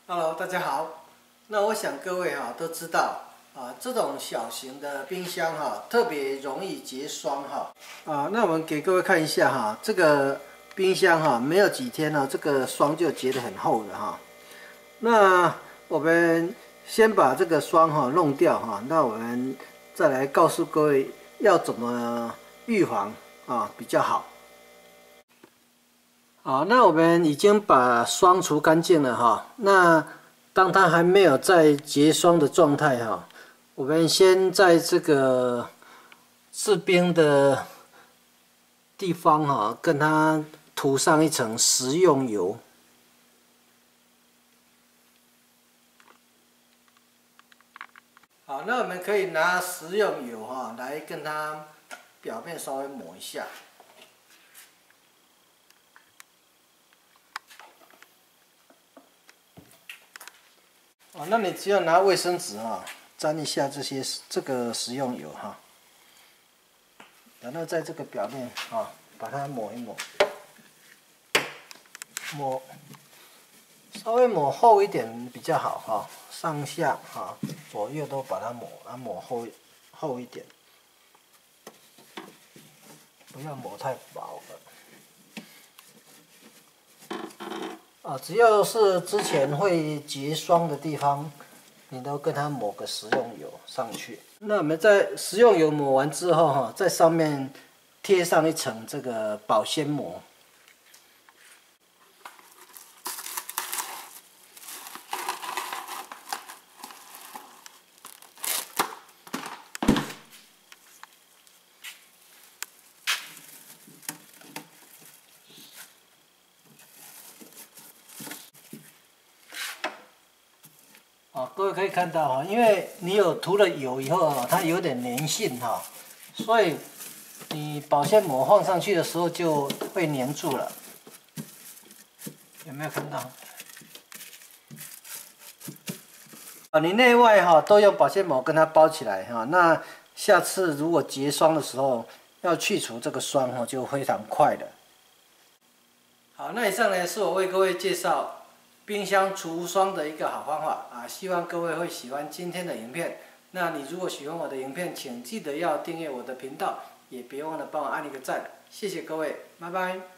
Hello， 大家好。那我想各位都知道这种小型的冰箱特别容易结霜那我们给各位看一下这个冰箱没有几天这个霜就结得很厚的那我们先把这个霜弄掉那我们再来告诉各位要怎么预防比较好。好，那我们已经把霜除干净了那当它还没有在结霜的状态我们先在这个制冰的地方跟它涂上一层食用油。好，那我们可以拿食用油来跟它表面稍微抹一下。那你只要拿卫生纸沾一下这个食用油然后在这个表面把它抹一抹，稍微抹厚一点比较好上下左右都把它抹厚一点，不要抹太薄了。只要是之前会结霜的地方，你都跟它抹个食用油上去。那我们在食用油抹完之后在上面贴上一层这个保鲜膜。各位可以看到因为你有涂了油以后它有点粘性所以你保鲜膜放上去的时候就会粘住了。有没有看到？你内外都用保鲜膜跟它包起来那下次如果结霜的时候要去除这个霜就非常快了。好，那以上呢是我为各位介绍冰箱除霜的一个好方法希望各位会喜欢今天的影片。那你如果喜欢我的影片，请记得要订阅我的频道，也别忘了帮我按一个赞，谢谢各位，拜拜。